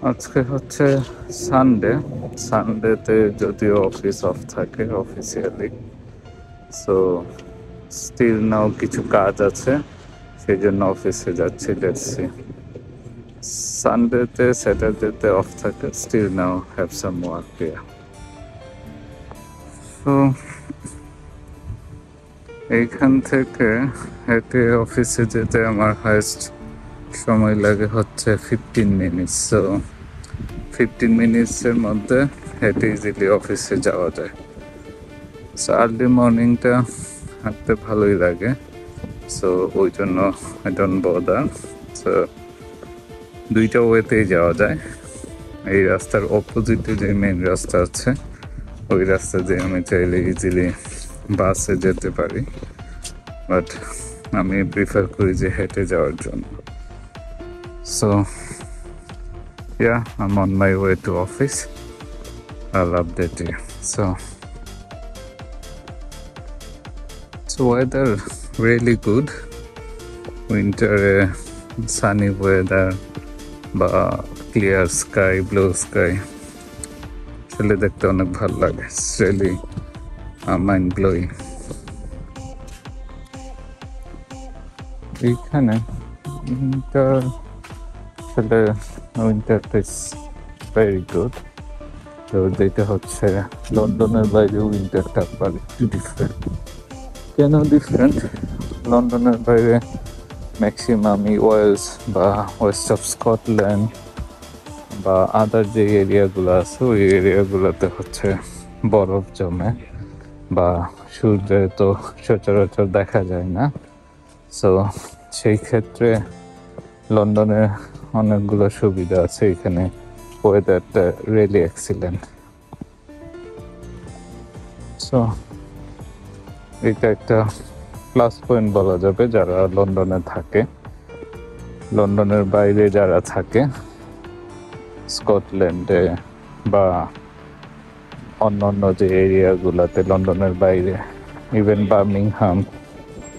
আজকে হচ্ছে সানডে। সানডেতে যদিও অফিস অফ থাকে অফিসিয়ালি, সো স্টিল নাও কিছু কাজ আছে, সেই জন্য অফিসে যাচ্ছি। লেটস সি, সানডেতে স্যাটারডেতে অফ থাকে, still now have some work here. তো এইখান থেকে হেঁটে অফিসে যেতে আমার হায়েস্ট সময় লাগে হচ্ছে 15 মিনিটস। সো 15 মিনিটসের মধ্যে হেঁটে ইজিলি অফিসে যাওয়া যায়। সো আর্লি মর্নিংটা হাঁটতে ভালোই লাগে, সো ওই জন্য আই ডোন্ট বদার। সো দুইটা ওয়েতেই যাওয়া যায়। এই রাস্তার অপোজিটে যে মেন রাস্তা আছে, ওই রাস্তা দিয়ে আমি চাইলে ইজিলি বাসে যেতে পারি, বাট আমি প্রিফার করি যে হেঁটে যাওয়ার জন্য। So yeah, I'm on my way to office. I'll update you. So weather really good. Winter sunny weather বা ক্লিয়ার স্কাই, ব্লু স্কাই আসলে দেখতে অনেক ভালো লাগে। It's really mind blowing. এইখানে উইন্টার আসলে উইন্টারটা ইজ ভেরি গুড। তো যেটা হচ্ছে লন্ডনের বাইরে উইন্টারটা আবার একটু ডিফারেন্ট। কেন ডিফারেন্ট? লন্ডনের বাইরে ম্যাক্সিমামই ওয়েলস বা ওয়েস্ট অফ স্কটল্যান্ড বা আদার যে এরিয়াগুলো আছে, ওই এরিয়াগুলোতে হচ্ছে বরফ জমে বা সূর্যে তো সচরাচর দেখা যায় না। সো সেই ক্ষেত্রে লন্ডনে অনেকগুলো সুবিধা আছে। এখানে ওয়েদারটা রিয়েলি এক্সিলেন্ট। সো এটা একটা প্লাস পয়েন্ট বলা যাবে যারা লন্ডনে থাকে। লন্ডনের বাইরে যারা থাকে, স্কটল্যান্ডে বা অন্যান্য যে এরিয়াগুলোতে লন্ডনের বাইরে, ইভেন বার্মিংহাম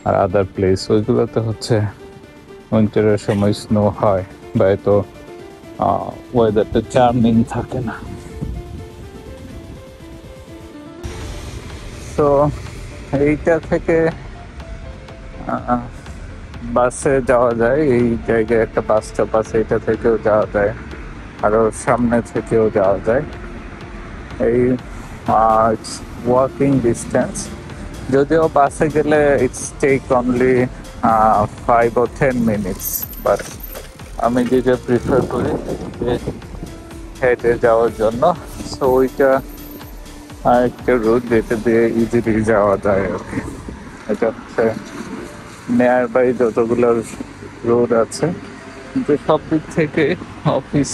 আর আদার প্লেস, ওইগুলোতে হচ্ছে উইন্টারের সময় স্নো হয় বা এত ওয়েদারটা চার্মিং থাকে না। তো এইটা থেকে বাসে যাওয়া যায়। এই জায়গায় একটা বাস স্টপ আছে, এটা থেকেও যাওয়া যায়, আরও সামনে থেকেও যাওয়া যায়। এই ওয়াকিং ডিস্টেন্স। যদিও বাসে গেলে it's take only 5 or 10 minutes, but আমি যেটা প্রিফার করি যে হেঁটে যাওয়ার জন্য। সো ওইটা একটা রোড যেটা দিয়ে ইজিলি যাওয়া যায় আর কি। এটা হচ্ছে নিয়ার বাই যতগুলো রোড আছে, কিন্তু সব দিক থেকে অফিস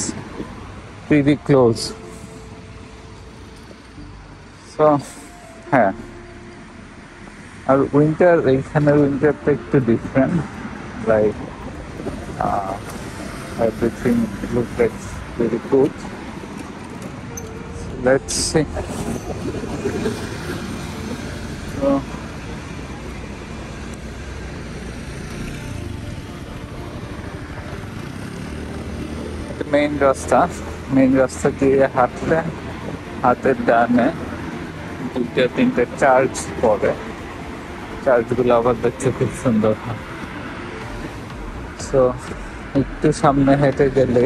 প্রিটি ক্লোজ। সো হ্যাঁ, আর উইন্টার, এইখানের উইন্টারটা একটু different. Like everything look like very good. Let's see. Main রাস্তা দিয়ে হাঁটলে হাতের ডানে দুইটা তিনটে চার্চ পড়ে। চার্চগুলো আবার দেখতে খুব সুন্দর হয়। সো একটু সামনে হেঁটে গেলে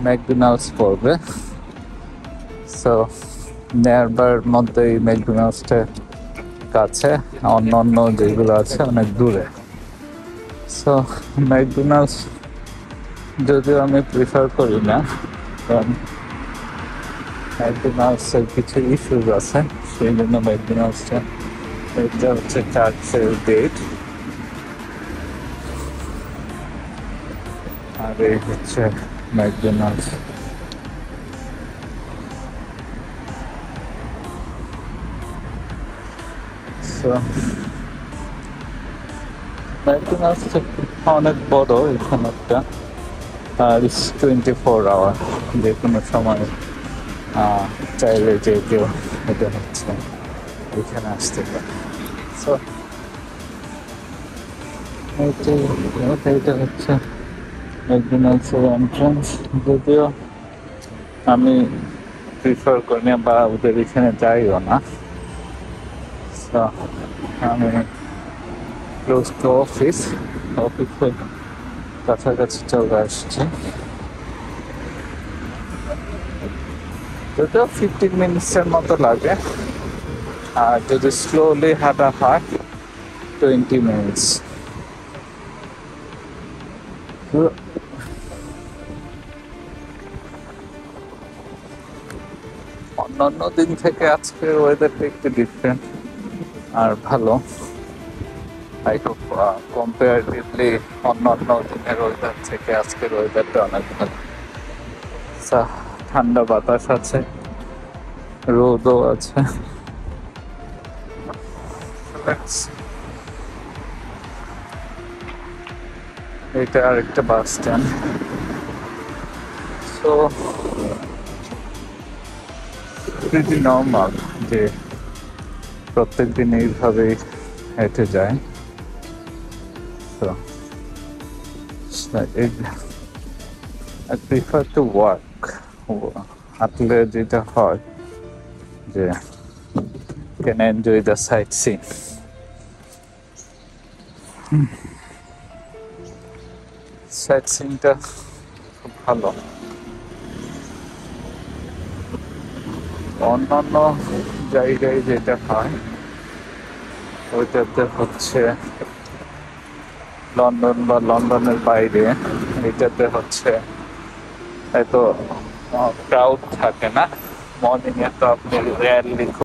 ম্যাকডোনাল্ডস পড়বে। সো নেয়ারবার মধ্যে ম্যাকডোনাল্ডসটা কাছে, অন্য যেগুলো আছে অনেক দূরে। সো ম্যাকডোনাল্ডস যদিও আমি প্রিফার করি না, কারণ ম্যাকডোনাল্ডসের কিছু ইস্যুস আছে, সেই জন্য ম্যাকডোনাল্ডসটা, এটা হচ্ছে চার্চের ডেট, আর এই হচ্ছে ম্যাকডোনাল্ডস। সো ম্যাকডোনাল্ডসটা অনেক বড় এখানে একটা, আর 24 আওয়ার, যে কোনো সময় চাইলে যে কেউ এটা হচ্ছে এখানে আসতে পারে। সো এটা হচ্ছে ম্যাকডোনাল্ডসের এন্ট্রান্স, যদিও আমি প্রিফার করি না বা ওদের এখানে যাইও না। So, আমি ক্লোজ টু অফিসের কাছাকাছি চলে আসছি, যদিও 15 মিনিটসের মতো লাগে, আর যদি স্লোলি হাঁটা হয় 20 মিনিটস। অন্যান্য দিন থেকে আজকে ওয়েদারটা একটু ডিফারেন্ট আর ভালো। আই হোপ কম্পারেটিভলি অন্যান্য দিনের ওয়েদার থেকে আজকের ওয়েদারটা অনেক ভালো। ঠান্ডা বাতাস আছে, রোদও আছে। এটা আরেকটা bus stand. So pretty normal যে প্রত্যেকদিন এইভাবেই হেঁটে যায়। তো I prefer to walk. হাঁটলে যেটা হয় যে can enjoy the sightseeing. সাইটসিংটা খুব ভালো। অন্যান্য জায়গায় যেটা হয় ওইটাতে হচ্ছে লন্ডন বা লন্ডনের বাইরে, এটাতে হচ্ছে এত ক্রাউড থাকে না। মর্নিং এ তো আপনি রেয়ারলি